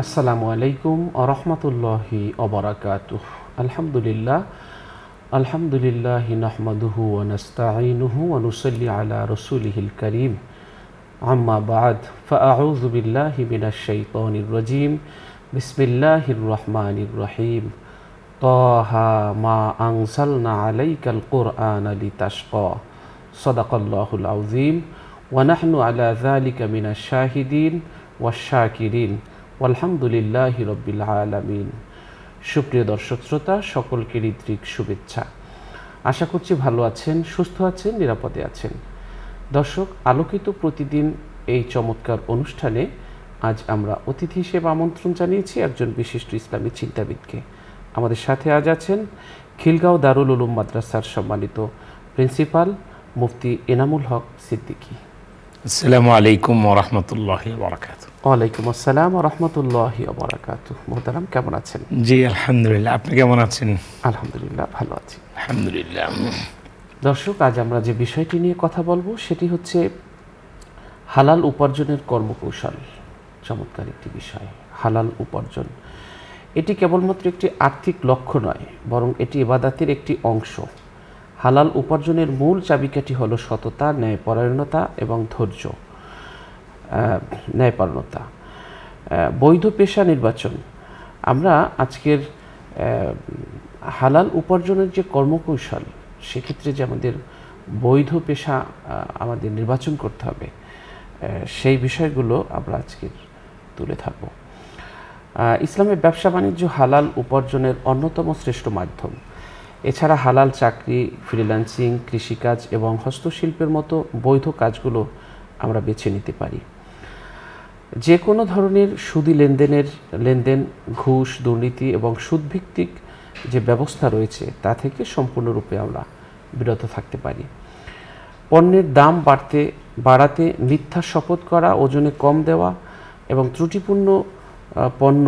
আসসালামু আলাইকুম ওয়া রাহমাতুল্লাহি ওয়া বারাকাতুহু। আলহামদুলিল্লাহ নাহমাদুহু ওয়া নাস্তাঈনুহু ওয়া নুসাল্লি আলা রাসূলিহিল কারীম। আম্মা বা'দ, ফাআউযু বিল্লাহি মিনাশ শাইতানির রাজীম। বিসমিল্লাহির রহমানির রহিম। তাহা মা আনজালনা আলাইকাল কুরআনা লিতাশকা। সাদাকাল্লাহুল আযীম। ওয়া নাহনু আলা যালিকা মিনাশ শাহিদিন ওয়াশ শাকিরিন। আলহামদুলিল্লাহি রব্বিল আলামিন। সুপ্রিয় দর্শক শ্রোতা, সকলকে হৃদ্রিক শুভেচ্ছা। আশা করছি ভালো আছেন, সুস্থ আছেন, নিরাপদে আছেন। দর্শক, আলোকিত প্রতিদিন এই চমৎকার অনুষ্ঠানে আজ আমরা অতিথি হিসেবে আমন্ত্রণ জানিয়েছি একজন বিশিষ্ট ইসলামী চিন্তাবিদকে। আমাদের সাথে আজ আছেন খিলগাঁও দারুল উলুম মাদ্রাসার সম্মানিত প্রিন্সিপাল মুফতি এনামুল হক সিদ্দিকী। আসসালামু আলাইকুম ওয়া রাহমাতুল্লাহি ওয়া বারাকাতুহু। ওয়ালাইকুম আসসালাম ওয়া রাহমাতুল্লাহি ওয়া বারাকাতুহু। মোহতারাম, কেমন আছেন? জি আলহামদুলিল্লাহ, আপনি কেমন আছেন? আলহামদুলিল্লাহ, ভালো আছি। আলহামদুলিল্লাহ। দর্শক, আজ আমরা যে বিষয়টি নিয়ে কথা বলবো সেটি হচ্ছে হালাল উপার্জনের কর্মকৌশল। চমৎকার একটি বিষয়, হালাল উপার্জন। এটি কেবলমাত্র একটি আর্থিক লক্ষ্য নয়, বরং এটি ইবাদতের একটি অংশ। হালাল উপার্জনের মূল চাবিকাঠি হলো সততা, ন্যায়পরায়ণতা এবং ধৈর্য। ন্যায়পরায়ণতা, বৈধ পেশা নির্বাচন। আমরা আজকের হালাল উপার্জনের যে কর্মকৌশল, সেক্ষেত্রে যে আমাদের বৈধ পেশা আমাদের নির্বাচন করতে হবে, সেই বিষয়গুলো আমরা আজকের তুলে ধরব। ইসলামের ব্যবসা বাণিজ্য হালাল উপার্জনের অন্যতম শ্রেষ্ঠ মাধ্যম। এছাড়া হালাল চাকরি, ফ্রিল্যান্সিং, কৃষিকাজ এবং হস্তশিল্পের মতো বৈধ কাজগুলো আমরা বেছে নিতে পারি। যে কোনো ধরনের সুদি লেনদেন, ঘুষ, দুর্নীতি এবং সুদভিত্তিক যে ব্যবস্থা রয়েছে তা থেকে সম্পূর্ণরূপে আমরা বিরত থাকতে পারি। পণ্যের দাম বাড়াতে মিথ্যা শপথ করা, ওজনে কম দেওয়া এবং ত্রুটিপূর্ণ পণ্য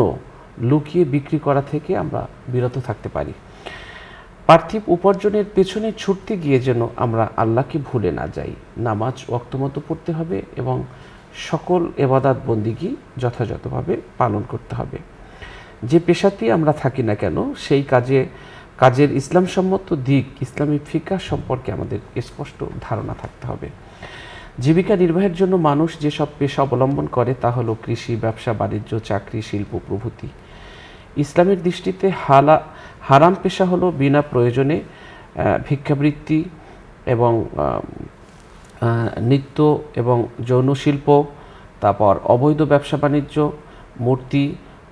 লুকিয়ে বিক্রি করা থেকে আমরা বিরত থাকতে পারি। পার্থিব উপার্জনের পেছনে ছুটতে গিয়ে যেন আমরা আল্লাহকে ভুলে না যাই। নামাজ ওয়াক্তমতো পড়তে হবে এবং সকল ইবাদত বন্দিগি যথাযথভাবে পালন করতে হবে। যে পেশাতেই আমরা থাকি না কেন, সেই কাজের ইসলামসম্মত দিক, ইসলামী ফিকহ সম্পর্কে আমাদের স্পষ্ট ধারণা থাকতে হবে। জীবিকা নির্বাহের জন্য মানুষ যেসব পেশা অবলম্বন করে তা হলো কৃষি, ব্যবসা বাণিজ্য, চাকরি, শিল্প প্রভৃতি। ইসলামের দৃষ্টিতে হারাম পেশা হলো বিনা প্রয়োজনে ভিক্ষাবৃত্তি এবং নৃত্য এবং যৌন শিল্প, তারপর অবৈধ ব্যবসা বাণিজ্য, মূর্তি,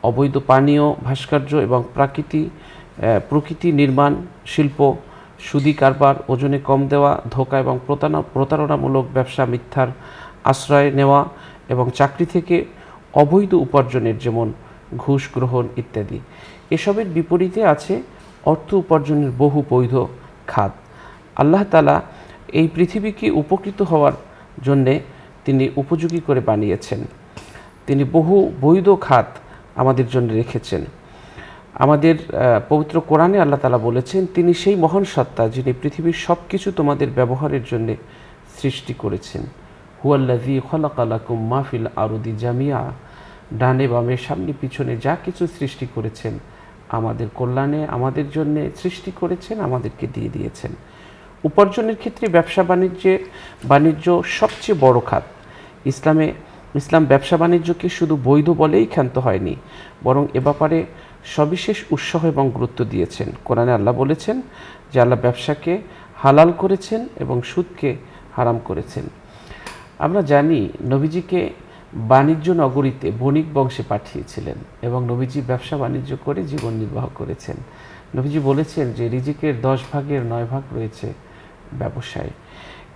অবৈধ পানীয়, ভাস্কর্য এবং প্রকৃতি নির্মাণ শিল্প, সুদি কারবার, ওজনে কম দেওয়া, ধোঁকা এবং প্রতারণামূলক ব্যবসা, মিথ্যার আশ্রয় নেওয়া এবং চাকরি থেকে অবৈধ উপার্জনের যেমন ঘুষ গ্রহণ ইত্যাদি। এসবের বিপরীতে আছে অর্থ উপার্জনের বহু বৈধ খাত। আল্লাহ তাআলা এই পৃথিবীকে উপকৃত হওয়ার জন্যে তিনি উপযোগী করে বানিয়েছেন। তিনি বহু বৈধ খাত আমাদের জন্য রেখেছেন। আমাদের পবিত্র কোরআনে আল্লাহ তাআলা বলেছেন, তিনি সেই মহান সত্তা যিনি পৃথিবীর সব কিছু তোমাদের ব্যবহারের জন্য সৃষ্টি করেছেন। হুয়াল্লাযী খালাকা লাকুম মা ফিল আরদি জামিআ। ডানে বামে সামনে পিছনে যা কিছু সৃষ্টি করেছেন আমাদের কল্যাণে, আমাদের জন্য সৃষ্টি করেছেন, আমাদেরকে দিয়ে দিয়েছেন। উপার্জনের ক্ষেত্রে ব্যবসা বাণিজ্য সবচেয়ে বড় খাত। ইসলাম ব্যবসা বাণিজ্যকে শুধু বৈধ বলেই ক্ষান্ত হয়নি, বরং এ ব্যাপারে সবিশেষ উৎসাহ এবং গুরুত্ব দিয়েছেন। কোরআনে আল্লাহ বলেছেন যে আল্লাহ ব্যবসাকে হালাল করেছেন এবং সুদকে হারাম করেছেন। আমরা জানি নবীজিকে বাণিজ্য নগরীতে বণিক বংশে পাঠিয়েছিলেন এবং নবীজি ব্যবসা বাণিজ্য করে জীবন নির্বাহ করেছেন। নবীজি বলেছেন যে রিজিকের 10 ভাগের 9 ভাগ রয়েছে ব্যবসায়।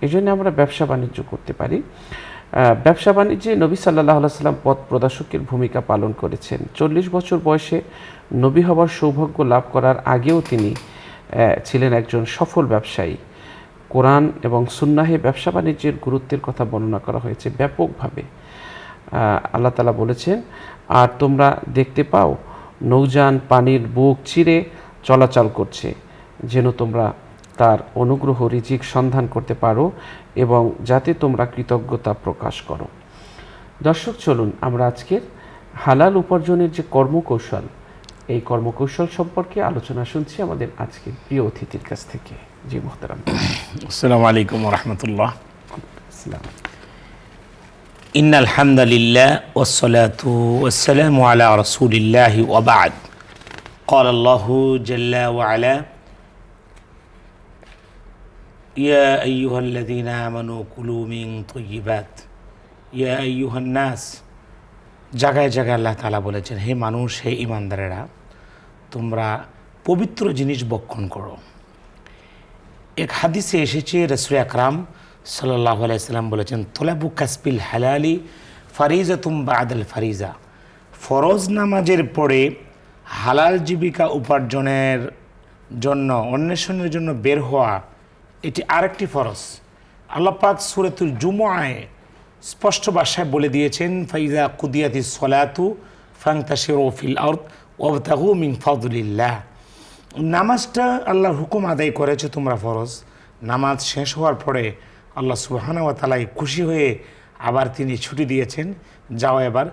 এই জন্য আমরা ব্যবসা বাণিজ্য করতে পারি। ব্যবসা বাণিজ্যে নবী সাল্লাল্লাহু আলাইহি ওয়াসাল্লাম পথ প্রদর্শকের ভূমিকা পালন করেছেন। 40 বছর বয়সে নবী হওয়ার সৌভাগ্য লাভ করার আগেও তিনি ছিলেন একজন সফল ব্যবসায়ী। কোরআন এবং সুন্নাহে ব্যবসা বাণিজ্যের গুরুত্বের কথা বর্ণনা করা হয়েছে ব্যাপকভাবে। আল্লাহ তাআলা বলেছেন, আর তোমরা দেখতে পাও নৌযান পানির বুক চিরে চলাচল করছে, যেন তোমরা তার অনুগ্রহ রিজিক সন্ধান করতে পারো এবং যাতে তোমরা কৃতজ্ঞতা প্রকাশ করো। দর্শক, চলুন আমরা আজকের হালাল উপার্জনের যে কর্মকৌশল, এই কর্মকৌশল সম্পর্কে আলোচনা শুনছি আমাদের আজকের প্রিয় অতিথির কাছ থেকে। জি মোহতারাম। আসসালামু আলাইকুম রহমতুল্লাহ। ইসলাম। ইন্নাল হামদুলিল্লাহ ওয়াসসালাতু ওয়াসসালামু আলা রাসূলিল্লাহ ওয়া বা'দ। قال الله جل وعلا يا أيها الذين آمنوا كلوا من طيبات يا أيها الناس। জায়গায় জায়গায় আল্লাহ তাআলা বলেছেন, হে মানুষ, হে ঈমানদারেরা, তোমরা পবিত্র জিনিস ভক্ষণ করো। এক হাদিসে এসেছে, রাসূল আকরাম সাল্লাল্লাহু আলাইহি সাল্লাম বলেছেন, তোলাবু কাসবিল হালালি ফারিজাতুম বা'দাল ফারিজা। ফরজ নামাজের পরে হালাল জীবিকা উপার্জনের জন্য, অন্বেষণের জন্য বের হওয়া, এটি আরেকটি ফরজ। আল্লাহ পাক সূরাতুল জুমুআয় স্পষ্ট ভাষায় বলে দিয়েছেন, ফাইজা কুদিয়াতিস সলাতু ফান্তাশিরু ফিল আরদ ওয়াবতাগু মিন ফাদলিল্লাহ। নামাজটা আল্লাহর হুকুম আদায় করেছে তোমরা ফরজ। নামাজ শেষ হওয়ার পরে আল্লাহ সুবহানাহু ওয়া তাআলা খুশি হয়ে আবার তিনি ছুটি দিয়েছেন, যাও এবার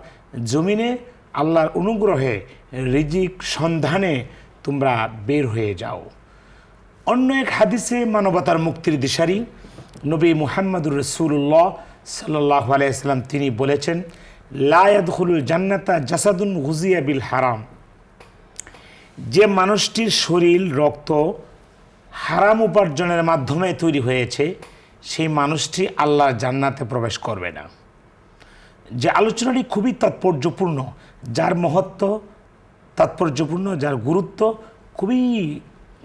জমিনে আল্লাহর অনুগ্রহে রিজিক সন্ধানে তোমরা বের হয়ে যাও। অন্য এক হাদিসে মানবতার মুক্তির দিশারি নবী মুহাম্মদুর রাসূলুল্লাহ সাল্লাল্লাহু আলাইহি সাল্লাম তিনি বলেছেন, লা ইয়াদখুলুল জান্নাতা জাসাদুন গুযিয়া বিল হারাম। যে মানুষটির শরীর রক্ত হারাম উপার্জনের মাধ্যমে তৈরি হয়েছে, সেই মানুষটি আল্লাহর জান্নাতে প্রবেশ করবে না। যে আলোচনাটি খুবই তাৎপর্যপূর্ণ, যার মহত্ব তাৎপর্যপূর্ণ, যার গুরুত্ব খুবই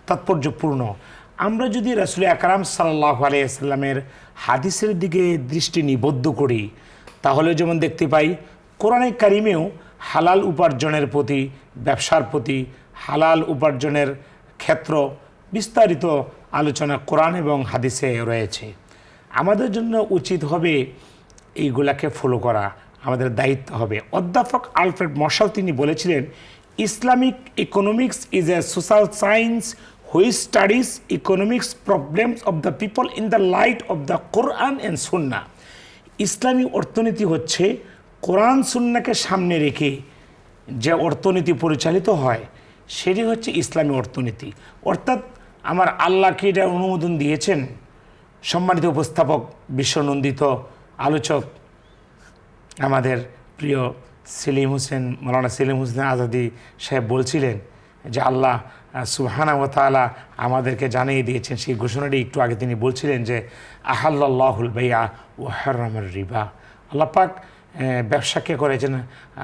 তাৎপর্যপূর্ণ। আমরা যদি রাসূল আকরাম সাল্লাল্লাহু আলাইহি সাল্লামের হাদিসের দিকে দৃষ্টি নিবদ্ধ করি, তাহলে যেমন দেখতে পাই কোরআনে কারিমেও হালাল উপার্জনের প্রতি, ব্যবসার প্রতি, হালাল উপার্জনের ক্ষেত্র বিস্তারিত আলোচনা কোরআন এবং হাদিসে রয়েছে। আমাদের জন্য উচিত হবে এইগুলাকে ফলো করা, আমাদের দায়িত্ব হবে। অধ্যাপক আলফ্রেড মার্শাল তিনি বলেছিলেন, Islamic economics is a social science which studies economics problems of the people in the light of the Quran and সুন্নাহ। ইসলামী অর্থনীতি হচ্ছে কোরআন সুন্নাহকে সামনে রেখে যে অর্থনীতি পরিচালিত হয়, সেটি হচ্ছে ইসলামী অর্থনীতি। অর্থাৎ আমার আল্লাহকে এটা অনুমোদন দিয়েছেন। সম্মানিত উপস্থাপক, বিশ্বনন্দিত আলোচক আমাদের প্রিয় সেলিম হোসেন, মৌলানা সেলিম হোসেন আজাদি সাহেব বলছিলেন যে আল্লাহ সুবহানাহু ওয়া তাআলা আমাদেরকে জানিয়ে দিয়েছেন, সেই ঘোষণাটি একটু আগে তিনি বলছিলেন যে আহাল্লাল্লাহুল বাইআ ওয়া হারামার রিবা। আল্লাহ পাক ব্যবসাকে করেছেন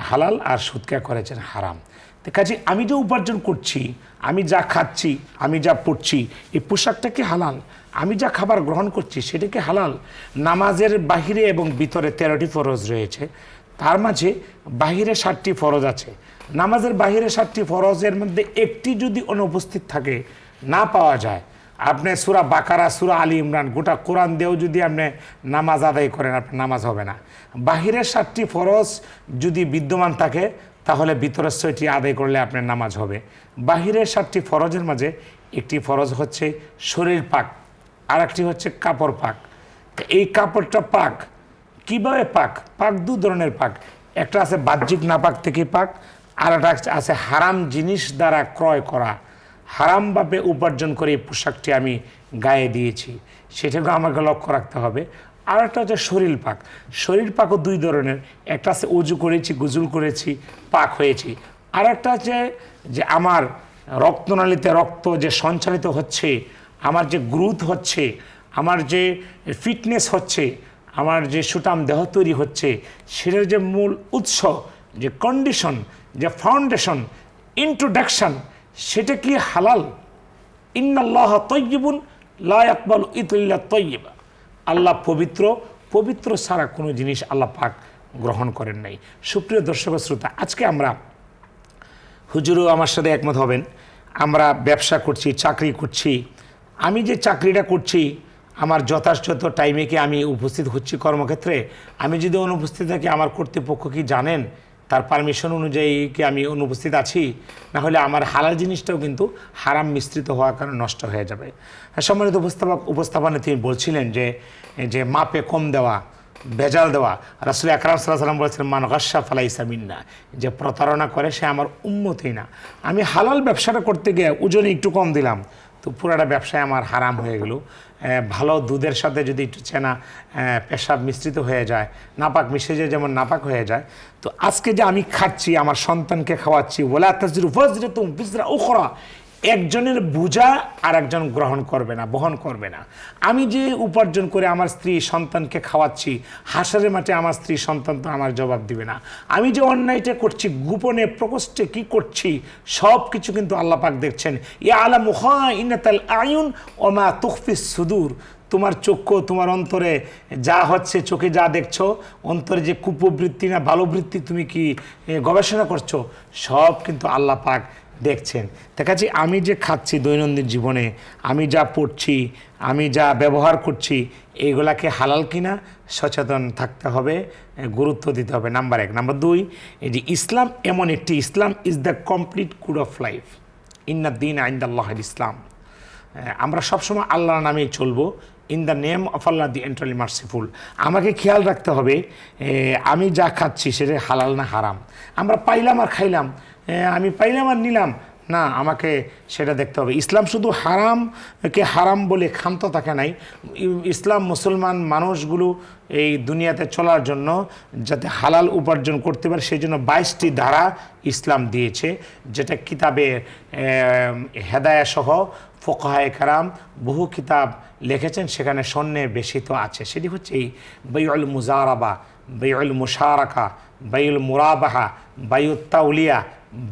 হালাল আর সুদকে করেছেন হারাম। তো কাজে আমি যে উপার্জন করছি, আমি যা খাচ্ছি, আমি যা পড়ছি, এই পোশাকটা কি হালাল? আমি যা খাবার গ্রহণ করছি সেটা কি হালাল? নামাজের বাহিরে এবং ভিতরে 13টি ফরজ রয়েছে, তার মাঝে বাহিরে 7টি ফরজ আছে। নামাজের বাহিরে 7টি ফরজের মধ্যে একটি যদি অনুপস্থিত থাকে, না পাওয়া যায়, আপনি সূরা বাকারা, সূরা আলী ইমরান, গোটা কোরআন দিয়েও যদি আপনি নামাজ আদায় করেন, আপনার নামাজ হবে না। বাহিরের 7টি ফরজ যদি বিদ্যমান থাকে, তাহলে ভিতরের 6টি আদায় করলে আপনার নামাজ হবে। বাহিরের 7টি ফরজের মাঝে একটি ফরজ হচ্ছে শরীর পাক, আর একটি হচ্ছে কাপড় পাক। এই কাপড়টা পাক কিভাবে পাক? পাক দু ধরনের পাক। একটা আছে বাহ্যিক নাপাক থেকে পাক, আর একটা আছে হারাম জিনিস দ্বারা ক্রয় করা, হারামভাবে উপার্জন করে এই পোশাকটি আমি গায়ে দিয়েছি, সেটাকে আমাকে লক্ষ্য রাখতে হবে। আর একটা হচ্ছে শরীর পাক। শরীর পাকও দুই ধরনের, একটা আছে অজু করেছি, গোসল করেছি, পাক হয়েছি। আর একটা আছে যে আমার রক্তনালীতে রক্ত যে সঞ্চালিত হচ্ছে, আমার যে গ্রোথ হচ্ছে, আমার যে ফিটনেস হচ্ছে, আমার যে সুঠাম দেহ তৈরি হচ্ছে, সেটার যে মূল উৎস, যে কন্ডিশন, যে ফাউন্ডেশন, ইন্ট্রোডাকশন, সেটা কি হালাল? ইন্নাল্লাহ তাইয়্যিবুন লা ইয়াকবালু ইল্লা তাইয়্যিবা। আল্লাহ পবিত্র, পবিত্র ছাড়া কোনো জিনিস আল্লাহ পাক গ্রহণ করেন নাই। সুপ্রিয় দর্শক শ্রোতা, আজকে আমরা, হুজুরও আমার সাথে একমত হবেন, আমরা ব্যবসা করছি, চাকরি করছি। আমি যে চাকরিটা করছি, আমার যথাযথ টাইমে কি আমি উপস্থিত হচ্ছি কর্মক্ষেত্রে? আমি যদি অনুপস্থিত থাকি, আমার কর্তৃপক্ষ কি জানেন? তার পারমিশন অনুযায়ী কি আমি অনুপস্থিত আছি? না হলে আমার হালাল জিনিসটাও কিন্তু হারাম মিশ্রিত হওয়ার কারণে নষ্ট হয়ে যাবে। সম্মানিত উপস্থাপনে তিনি বলছিলেন যে মাপে কম দেওয়া, ভেজাল দেওয়া। রাসূল আকরাম সাল্লাল্লাহু আলাইহি ওয়াসাল্লাম বলেছেন মান গাশশা ফালাইসা মিন্না, যে প্রতারণা করে সে আমার উম্মতই না। আমি হালাল ব্যবসাটা করতে গিয়ে ওজনে একটু কম দিলাম, তো পুরাটা ব্যবসায় আমার হারাম হয়ে গেল। ভালো দুধের সাথে যদি একটু চেনা পেশাব মিশ্রিত হয়ে যায়, নাপাক মিশে যায়, যেমন নাপাক হয়ে যায়। তো আজকে যে আমি খাচ্ছি, আমার সন্তানকে খাওয়াচ্ছি, ওয়ালা তাজরু ওয়াজরাতুম বিজরা উখরা, একজনের বোঝা আর একজন গ্রহণ করবে না, বহন করবে না। আমি যে উপার্জন করে আমার স্ত্রী সন্তানকে খাওয়াচ্ছি, হাসরের মাঠে আমার স্ত্রী সন্তান তো আমার জবাব দিবে না। আমি যে অন্যায়টা করছি, গোপনে প্রকোষ্ঠে কি করছি, সব কিছু কিন্তু আল্লাহ পাক দেখছেন। ইয়ালামু খাইনাতাল আয়ুন ওয়া মা তুখফিস সুদূর, তোমার চক্ষু, তোমার অন্তরে যা হচ্ছে, চোখে যা দেখছো, অন্তরে যে কুপবৃত্তি না ভালো বৃত্তি তুমি কি গবেষণা করছো, সব কিন্তু আল্লাহ পাক দেখছেন। দেখাচ্ছি আমি যে খাচ্ছি দৈনন্দিন জীবনে, আমি যা পড়ছি, আমি যা ব্যবহার করছি, এইগুলাকে হালাল কিনা সচেতন থাকতে হবে, গুরুত্ব দিতে হবে, নাম্বার 1। নাম্বার 2, এই যে ইসলাম এমন একটি, Islam is the complete code of life, ইন্নাদ-দীন ইনদাল্লাহিল ইসলাম। আমরা সবসময় আল্লাহর নামেই চলবো, in the name of Allah the entirely merciful. আমাকে খেয়াল রাখতে হবে আমি যা খাচ্ছি সেটা হালাল না হারাম। আমরা পাইলাম আর খাইলাম, আমি পাইলাম আর নিলাম না, আমাকে সেটা দেখতে হবে। ইসলাম শুধু হারামকে হারাম বলে ক্ষান্ত থাকে নাই। ইসলাম মুসলমান মানুষগুলো এই দুনিয়াতে চলার জন্য যাতে হালাল উপার্জন করতে পারে সেই জন্য 22টি ধারা ইসলাম দিয়েছে, যেটা কিতাবে হেদায়া সহ ফোকাহায়ে কেরাম বহু কিতাব লিখেছেন, সেখানে শূন্য বেশি তো আছে। সেটি হচ্ছে এই বাইউল মুজারাবা, বাইউল মুশারাকা, বাইউল মুরাবাহা, বাইউত তাওলিয়া,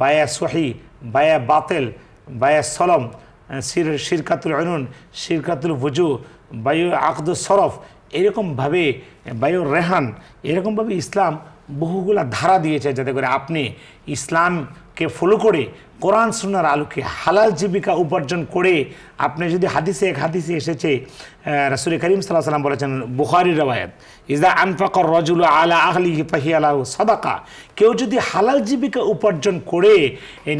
বায়া সহি, বায়া বাতেল, বায়া সলম, শিরকাতুল উনুন, শিরকাতুল বুজু, বায়ু আকদুস সরফ, এরকমভাবে বায়ুর রেহান, এরকমভাবে ইসলাম বহুগুলা ধারা দিয়েছে, যাতে করে আপনি ইসলামকে ফলো করে কোরআন সুন্নাহর আলোকে হালাল জীবিকা উপার্জন করে আপনি যদি এক হাদিসে এসেছে, রাসূল করিম সাল্লাল্লাহু আলাইহি ওয়াসাল্লাম বলেছেন, বুখারীর রওয়ায়াত, ইযা আনফাকার রাজুলু আলা আহলিহি ফাহিয়া লাহু সাদাকা, কেউ যদি হালাল জীবিকা উপার্জন করে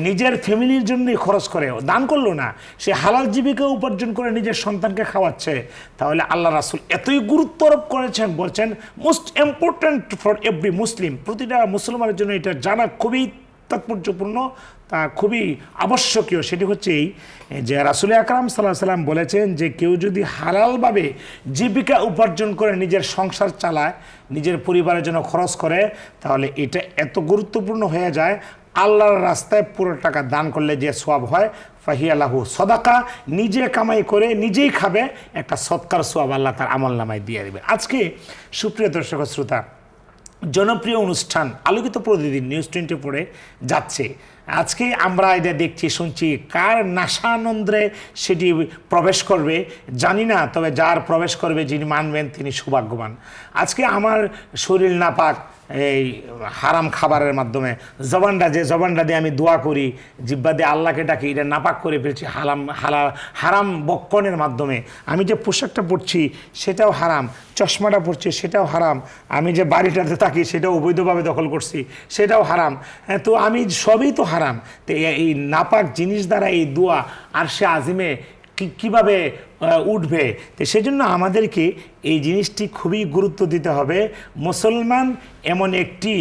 নিজের ফ্যামিলির জন্যই খরচ করে, দান করলো না, সে হালাল জীবিকা উপার্জন করে নিজের সন্তানকে খাওয়াচ্ছে, তাহলে আল্লাহ রাসূল এতই গুরুত্ব আরোপ করেছেন, বলছেন মোস্ট ইম্পর্ট্যান্ট ফর এভরি মুসলিম, প্রতিটা মুসলমানের জন্য এটা জানা খুবই তাৎপর্যপূর্ণ, তা খুবই আবশ্যকীয়। সেটি হচ্ছে এই যে রাসূল আকরাম সাল্লাল্লাহু আলাইহি ওয়াসাল্লাম বলেছেন যে কেউ যদি হালালভাবে জীবিকা উপার্জন করে নিজের সংসার চালায়, নিজের পরিবারের জন্য খরচ করে, তাহলে এটা এত গুরুত্বপূর্ণ হয়ে যায়, আল্লাহর রাস্তায় পুরো টাকা দান করলে যে সওয়াব হয়, ফাহিয়া লাহু সাদাকা, নিজে কামাই করে নিজেই খাবে, একটা সৎকার সওয়াব আল্লাহ তার আমলনামায় দিয়ে দেবে। আজকে সুপ্রিয় দর্শক শ্রোতা, জনপ্রিয় অনুষ্ঠান আলোকিত প্রতিদিন নিউজ 24 যাচ্ছে। আজকে আমরা এটা দেখছি, শুনছি, কার নাশানন্দ্রে সেটি প্রবেশ করবে জানি না, তবে যার প্রবেশ করবে, যিনি মানবেন তিনি সৌভাগ্যবান। আজকে আমার শরীর নাপাক এই হারাম খাবারের মাধ্যমে, জবানটা দিয়ে আমি দোয়া করি, জিহ্বা দিয়ে আল্লাহকে ডাকি, এটা নাপাক করে ফেলছি হারাম বক্ষণের মাধ্যমে। আমি যে পোশাকটা পরছি সেটাও হারাম, চশমাটা পরছি সেটাও হারাম, আমি যে বাড়িটাতে থাকি সেটাও অবৈধভাবে দখল করছি সেটাও হারাম। তো আমি সবই তো হারাম। তো এই নাপাক জিনিস দ্বারা এই দোয়া আর সে আজিমে কীভাবে উঠবে? তো সেজন্য আমাদেরকে এই জিনিসটি খুবই গুরুত্ব দিতে হবে। মুসলমান এমন একটি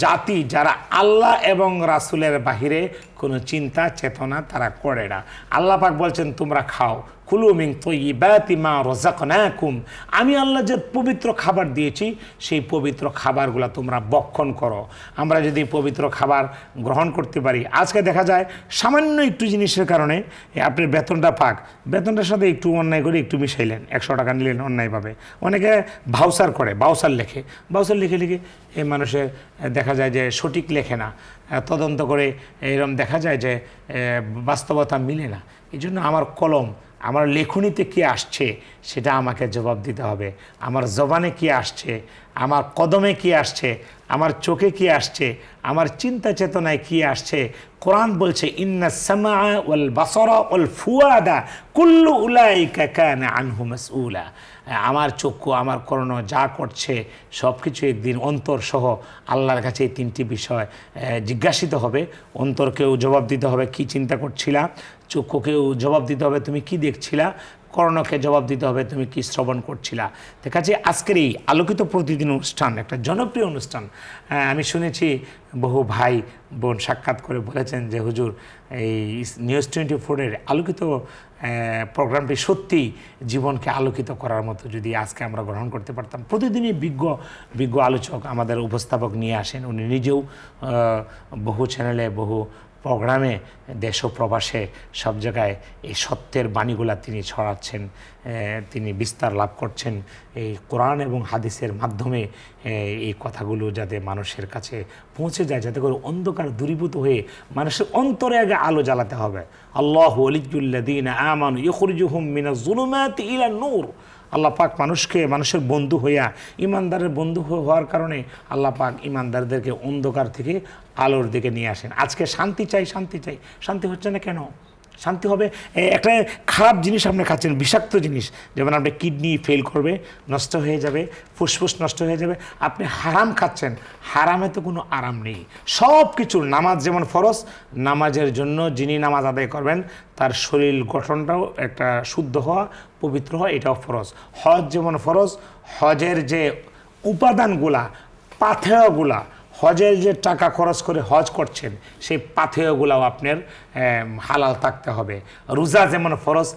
জাতি যারা আল্লাহ এবং রাসূলের বাহিরে কোনো চিন্তা চেতনা তারা করে না। আল্লাহ পাক বলছেন, তোমরা খাও, কুলু মিন তাইয়্যিবাতি মা রাযাকনাকুম, আমি আল্লাহ যে পবিত্র খাবার দিয়েছি সেই পবিত্র খাবারগুলো তোমরা ভক্ষণ করো। আমরা যদি পবিত্র খাবার গ্রহণ করতে পারি, আজকে দেখা যায় সামান্য একটু জিনিসের কারণে আপনার বেতনটা পাক, বেতনটার সাথে একটু অন্যায় করে একটু মিশাইলেন, 100 টাকা নিলেন অন্যায়ভাবে, অনেকে ভাউচার করে, ভাউচার লিখে এই মানুষের দেখা যায় যে সঠিক লেখে না, তদন্ত করে এরকম দেখা যায় যে বাস্তবতা মিলে না। এই জন্য আমার কলম, আমার লেখনীতে কী আসছে সেটা আমাকে জবাব দিতে হবে। আমার জবানে কী আসছে, আমার কদমে কী আসছে, আমার চোখে কী আসছে, আমার চিন্তা চেতনায় কী আসছে। কোরআন বলছে, ইন্না সামআ ওয়াল বাসারা ওয়াল ফুয়াদা কুল্লু উলাইকা কানা আনহু মাসউলা, আমার চক্ষু, আমার কর্ণ যা করছে সব কিছু একদিন অন্তর সহ আল্লাহর কাছে এই 3টি বিষয় জিজ্ঞাসিত হবে। অন্তরকেও জবাব দিতে হবে কি চিন্তা করছিলা, চক্ষুকেও জবাব দিতে হবে তুমি কি দেখছিলা, কর্ণকে জবাব দিতে হবে তুমি কি শ্রবণ করছিলা। তো কাজে আজকের এই আলোকিত প্রতিদিন অনুষ্ঠান একটা জনপ্রিয় অনুষ্ঠান। আমি শুনেছি বহু ভাই বোন সাক্ষাৎ করে বলেছেন যে হুজুর এই নিউজ 24-এর আলোকিত প্রোগ্রামটি সত্যি জীবনকে আলোকিত করার মতো, যদি আজকে আমরা গ্রহণ করতে পারতাম। প্রতিদিনই বিজ্ঞ আলোচক আমাদের উপস্থাপক নিয়ে আসেন। উনি নিজেও বহু চ্যানেলে বহু প্রোগ্রামে দেশ ও প্রবাসে সব জায়গায় এই সত্যের বাণীগুলা তিনি ছড়াচ্ছেন, তিনি বিস্তার লাভ করছেন। এই কোরআন এবং হাদিসের মাধ্যমে এই কথাগুলো যাতে মানুষের কাছে পৌঁছে যায়, যাতে করে অন্ধকার দূরীভূত হয়ে মানুষের অন্তরে আগে আলো জ্বালাতে হবে। আল্লাহু ওয়ালিয়্যুল্লাযীনা আমানু ইখরিজুহুম মিনাজ যুলুমাতি ইলান নূর। আল্লাহ পাক মানুষের বন্ধু হইয়া ইমানদারের বন্ধু হওয়ার কারণে আল্লাহ পাক ইমানদারদেরকে অন্ধকার থেকে আলোর দিকে নিয়ে আসেন। আজকে শান্তি চাই, শান্তি হচ্ছে না কেন? শান্তি হবে, একটা খারাপ জিনিস আপনি খাচ্ছেন, বিষাক্ত জিনিস, যেমন আপনি কিডনি ফেল করবে, নষ্ট হয়ে যাবে, ফুসফুস নষ্ট হয়ে যাবে। আপনি হারাম খাচ্ছেন, হারামে তো কোনো আরাম নেই। সব কিছুর নামাজ যেমন ফরজ, নামাজের জন্য যিনি নামাজ আদায় করবেন তার শরীর গঠনটাও একটা শুদ্ধ হওয়া, পবিত্র হওয়া, এটাও ফরজ। হজ যেমন ফরজ, হজের যে উপাদানগুলা, পাথেয়গুলা, হজের যে টাকা খরচ করে হজ করছেন সেই পাথেয়গুলাও আপনার হালাল থাকতে হবে। রোজা যেমন ফরজ,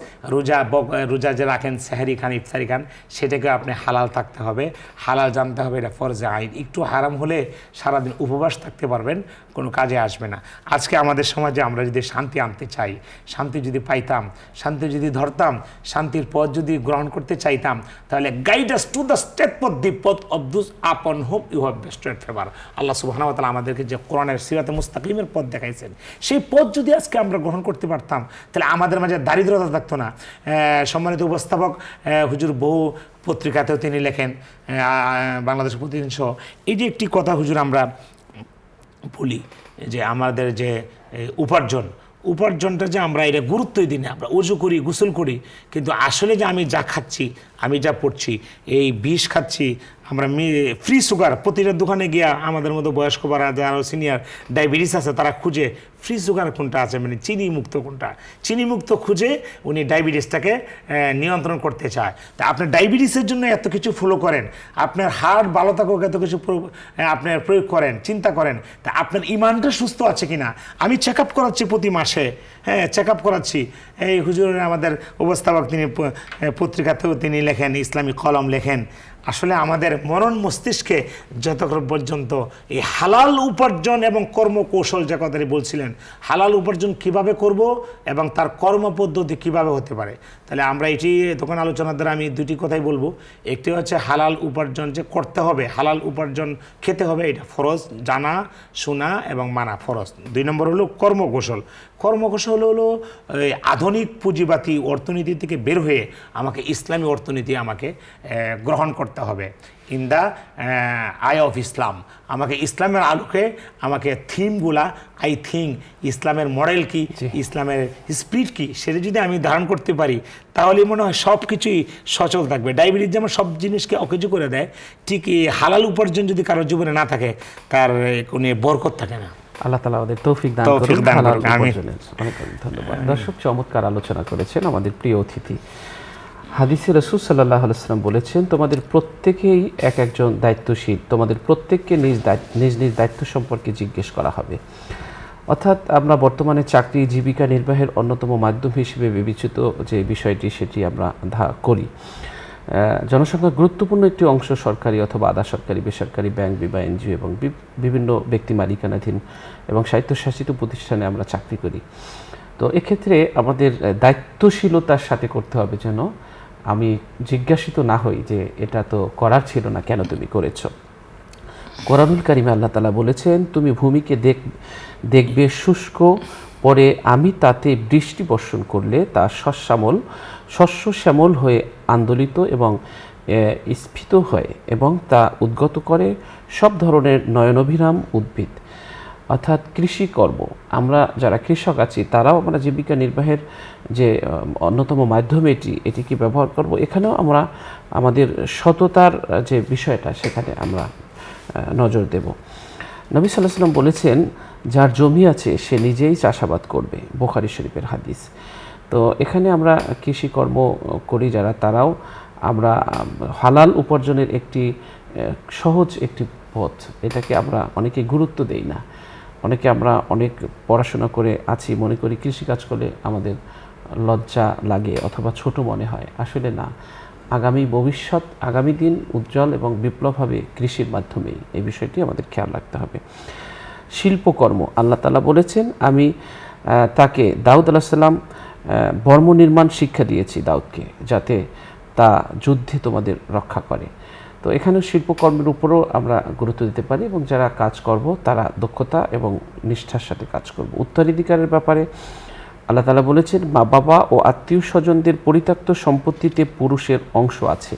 রোজা যে রাখেন, সেহরি খান, ইফতারি খান, সেটাকে আপনি হালাল থাকতে হবে, হালাল জানতে হবে, এটা ফরজে আইন। একটু হারাম হলে সারাদিন উপবাস থাকতে পারবেন, কোনো কাজে আসবে না। আজকে আমাদের সমাজে আমরা যদি শান্তি আনতে চাই, শান্তি যদি পাইতাম, শান্তি যদি ধরতাম, শান্তির পথ যদি গ্রহণ করতে চাইতাম, তাহলে guide us to the straight path, the path of those upon whom you have bestowed favour. আল্লাহ সুবহানাহু ওয়া তাআলা আমাদেরকে যে কোরআনের সিরাতে মুস্তাকিমের পথ দেখাইছেন, সেই পথ যদি আজকে আমরা গ্রহণ করতে পারতাম, তাহলে আমাদের মাঝে দারিদ্রতা থাকতো না। সম্মানিত উপস্থাপক হুজুর বহু পত্রিকাতেও তিনি লেখেন, বাংলাদেশ প্রতিদিন সহ। এই যে একটি কথা হুজুর আমরা বলি যে আমাদের যে উপার্জনটা যে আমরা এটা গুরুত্বই দিই না, আমরা উজু করি, গোসল করি, কিন্তু আসলে যে আমি যা খাচ্ছি, আমি যা পড়ছি, এই বিষ খাচ্ছি, আমরা ফ্রি সুগার, প্রতিটা দোকানে গিয়া আমাদের মতো বয়স্ক বা যারা সিনিয়র ডায়াবেটিস আছে তারা খুঁজে ফ্রি সুগার কোনটা আছে, মানে চিনি মুক্ত কোনটা, চিনি মুক্ত খুঁজে উনি ডায়াবেটিসটাকে নিয়ন্ত্রণ করতে চায়। তা আপনার ডায়াবেটিসের জন্য এত কিছু ফলো করেন, আপনার হার্ট ভালো থাকুক এত কিছু আপনার প্রয়োগ করেন, চিন্তা করেন, তা আপনার ইমানটা সুস্থ আছে কিনা। আমি চেক আপ করাচ্ছি প্রতি মাসে, চেক আপ করাচ্ছি। এই হুজুরের আমাদের উপস্থাপক তিনি পত্রিকাতেও তিনি লেখেন, ইসলামী কলম লেখেন। আসলে আমাদের মনন মস্তিষ্কে যতক্ষণ পর্যন্ত এই হালাল উপার্জন এবং কর্মকৌশল যে কথাটি বলছিলেন, হালাল উপার্জন কিভাবে করব এবং তার কর্মপদ্ধতি কিভাবে হতে পারে, তাহলে আমরা এটি তখন আলোচনার দ্বারা আমি দুটি কথাই বলবো। একটি হচ্ছে হালাল উপার্জন যে করতে হবে, হালাল উপার্জন খেতে হবে, এটা ফরজ, জানা শোনা এবং মানা ফরজ। 2 নম্বর হলো কর্মকৌশল। কর্মকৌশল হলো আধুনিক পুঁজিবাদী অর্থনীতি থেকে বের হয়ে আমাকে ইসলামী অর্থনীতি আমাকে গ্রহণ করতে হবে। In the I of Islam, আমাকে ইসলামের আলোকে আমাকে থিমগুলা, আই থিঙ্ক ইসলামের মডেল কি, ইসলামের স্পিরিট কি, সেটা যদি আমি ধারণ করতে পারি, তাহলে মনে হয় সব কিছুই সচল থাকবে। ডায়াবেটিস যেমন সব জিনিসকে অকেজো করে দেয়, ঠিক এই হালাল উপার্জন যদি কারোর জীবনে না থাকে, তার কোনো বরকত থাকে না। আল্লাহ তাআলা আমাদের তৌফিক দান করুন। হালাল উপার্জনের অনেক ধন্যবাদ। দর্শক, চমৎকার আলোচনা করেছেন আমাদের প্রিয় অতিথি। হাদিসে রাসূল সাল্লাল্লাহু আলাইহি ওয়াসাল্লাম বলেছেন, তোমাদের প্রত্যেকেই এক একজন দায়িত্বশীল, তোমাদের প্রত্যেককে নিজ নিজ দায়িত্ব সম্পর্কে জিজ্ঞেস করা হবে। অর্থাৎ আমরা বর্তমানে চাকরি জীবিকা নির্বাহের অন্যতম মাধ্যম হিসেবে বিবেচিত যে বিষয়টি, সেটি আমরা করি। জনসংখ্যার গুরুত্বপূর্ণ একটি অংশ সরকারি অথবা আধা সরকারি, বেসরকারি, ব্যাংক, বিমা, এনজিও এবং বিভিন্ন ব্যক্তি মালিকানাধীন এবং স্বায়ত্তশাসিত প্রতিষ্ঠানে আমরা চাকরি করি। তো এক্ষেত্রে আমাদের দায়িত্বশীলতার সাথে করতে হবে, যেন আমি জিজ্ঞাসিত না হই যে এটা তো করার ছিল না, কেন তুমি করেছ। কোরআনুল কারিমে আল্লাহ তাআলা বলেছেন, তুমি ভূমিকে দেখবে শুষ্ক, পরে আমি তাতে বৃষ্টি বর্ষণ করলে তা শস্য শ্যামল হয়ে আন্দোলিত এবং স্ফীত হয় এবং তা উদ্গত করে সব ধরনের নয়নভিরাম উদ্ভিদ। অর্থাৎ কৃষিকর্ম, আমরা যারা কৃষক আছি তারাও আমরা জীবিকা নির্বাহের যে অন্যতম মাধ্যম এটিকে ব্যবহার করব। এখানেও আমরা আমাদের সততার যে বিষয়টা, সেখানে আমরা নজর দেব। নবী সাল্লাল্লাহু আলাইহি ওয়াসাল্লাম বলেছেন, যার জমি আছে সে নিজেই চাষাবাদ করবে, বুখারী শরীফের হাদিস। তো এখানে আমরা কৃষিকর্ম করি যারা, তারাও আমরা হালাল উপার্জনের একটি সহজ একটি পথ, এটাকে আমরা অনেকে গুরুত্ব দেই না। অনেকে আমরা অনেক পড়াশোনা করে আছি, মনে করি কৃষিকাজ করলে আমাদের লজ্জা লাগে অথবা ছোট মনে হয়। আসলে না, আগামী ভবিষ্যৎ, আগামী দিন উজ্জ্বল এবং বিপ্লব হবে কৃষির মাধ্যমেই। এই বিষয়টি আমাদের খেয়াল রাখতে হবে। শিল্পকর্ম, আল্লাহ তাআলা বলেছেন আমি তাকে দাউদ আলাইহিস সালাম বর্ম নির্মাণ শিক্ষা দিয়েছি দাউদকে, যাতে তা যুদ্ধে তোমাদের রক্ষা করে। তো এখানেও শিল্পকর্মের উপরও আমরা গুরুত্ব দিতে পারি, এবং যারা কাজ করব তারা দক্ষতা এবং নিষ্ঠার সাথে কাজ করব। উত্তরাধিকারের ব্যাপারে আল্লাহ তাআলা বলেছেন মা বাবা ও আত্মীয় স্বজনদের পরিত্যক্ত সম্পত্তিতে পুরুষের অংশ আছে,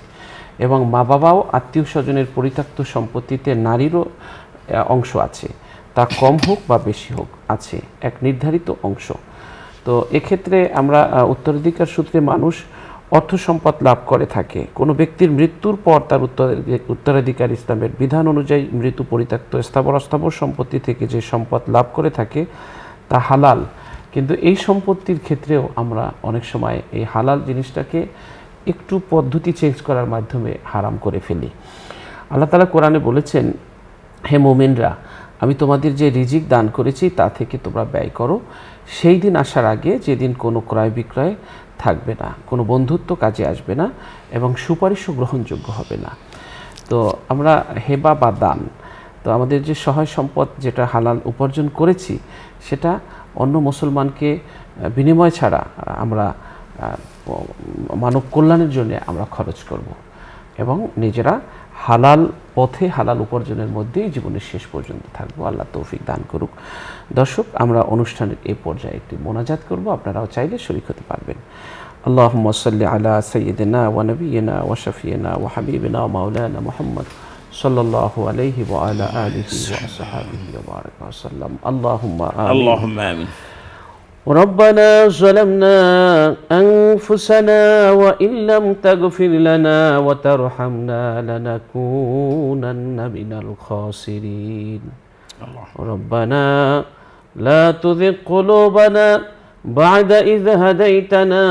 এবং মা বাবা ও আত্মীয় স্বজনের পরিত্যক্ত সম্পত্তিতে নারীরও অংশ আছে, তা কম হোক বা বেশি হোক আছে এক নির্ধারিত অংশ। তো এক্ষেত্রে আমরা উত্তরাধিকার সূত্রে মানুষ অর্থ সম্পদ লাভ করে থাকে। কোনো ব্যক্তির মৃত্যুর পর তার উত্তরাধিকার ইসলামের বিধান অনুযায়ী মৃত্যু পরিত্যক্ত স্থাবর অস্থাবর সম্পত্তি থেকে যে সম্পদ লাভ করে থাকে তা হালাল। কিন্তু এই সম্পত্তির ক্ষেত্রেও আমরা অনেক সময় এই হালাল জিনিসটাকে একটু পদ্ধতি চেঞ্জ করার মাধ্যমে হারাম করে ফেলি। আল্লাহ তাআলা কোরআনে বলেছেন, হে মুমিনরা, আমি তোমাদের যে রিজিক দান করেছি তা থেকে তোমরা ব্যয় করো, সেই দিন আসার আগে যেদিন কোনো ক্রয় বিক্রয় থাকবে না, কোনো বন্ধুত্ব কাজে আসবে না, এবং সুপারিশও গ্রহণযোগ্য হবে না। তো আমরা হেবা বা দান, তো আমাদের যে সহায় সম্পদ যেটা হালাল উপার্জন করেছি সেটা অন্য মুসলমানকে বিনিময় ছাড়া আমরা মানব কল্যাণের জন্য আমরা খরচ করব, এবং নিজেরা হালাল পথে হালাল উপার্জনের মধ্যেই জীবনের শেষ পর্যন্ত থাকবো। আল্লাহ তৌফিক দান করুক। দর্শক, আমরা অনুষ্ঠানের এই পর্যায়ে একটি মোনাজাত করব, আপনারাও চাইলে শরীক হতে পারবেন। আল্লাহুম্মা সাল্লি আলা সাইয়্যিদিনা ওয়া নাবিয়িনা ওয়া শাফিয়িনা ওয়া হাবিবিনা ওয়া মাওলানা মুহাম্মদ সাল্লাল্লাহু আলাইহি ওয়া আলা আলিহি ওয়া আসহাবিহি ওয়া বারাকা ওয়া সাল্লাম। আল্লাহুম্মা আমিন। ربنا ظلمنا أنفسنا وإن لم تغفر لنا وترحمنا لنكونن من الخاسرين ربنا لا تزغ قلوبنا بعد إذ هديتنا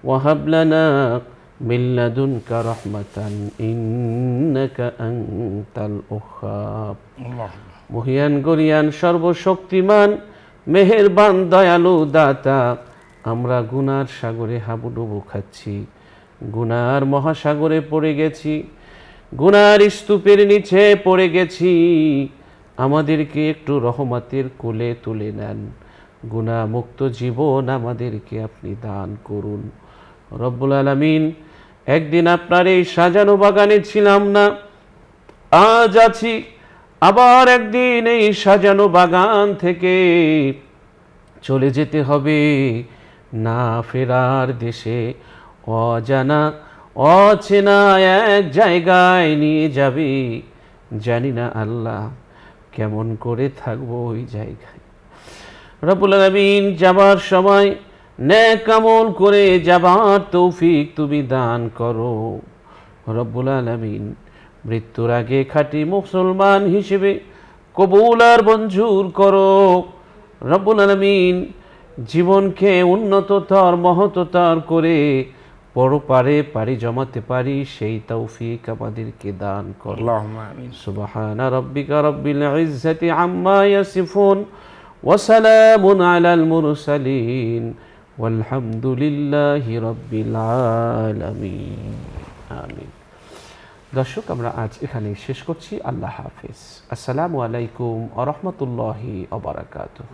وهب لنا من لدنك رحمة إنك أنت الوهاب মহিয়ান গরিয়ান সর্বশক্তিমান মেহেরবান দয়ালু দাতা, আমরা গুনার সাগরে হাবুডুবু খাচ্ছি, গুনার মহাসাগরে পড়ে গেছি, গুনার স্তূপের নিচে পড়ে গেছি। আমাদেরকে একটু রহমতের কোলে তুলে নেন, গুনাহ মুক্ত জীবন আমাদেরকে আপনি দান করুন। রব্বুল আলামিন, একদিন আপনার এই সাজানো বাগানে ছিলাম না, আজ আছি। আবার একদিন এই সাজানো বাগান থেকে চলে যেতে হবে না ফেরার দেশে, অজানা অচেনা এক জায়গায় নিয়ে যাবে। জানি না আল্লাহ কেমন করে থাকবো ওই জায়গায়। রব্বুল আলামিন, যাবার সময় নেক আমল করে যাবার তৌফিক তুমি দান করো। রব্বুল আলামিন, মৃত্যুর আগে খাঁটি মুসলমান হিসেবে কবুল আর মঞ্জুর করো। রব্বুল আলামিন, জীবনকে উন্নততর মহত্তর করে পরপারে পারি জমাতে পারি সেই তৌফিক আমাদেরকে দান করো। আল্লাহুম্মা আমিন। সুবহানা রাব্বিকা রাব্বিল ইজ্জাতি আম্মা ইয়াসিফুন ওয়া সালামুন আলাল মুরসালিন ওয়ালহামদুলিল্লাহি রাব্বিল আলামিন। আমিন। দর্শক, আমরা আজ এখানেই শেষ করছি। আল্লাহ হাফেজ। আসসালামু আলাইকুম ওয়া রাহমাতুল্লাহি ওয়া বারাকাতুহু।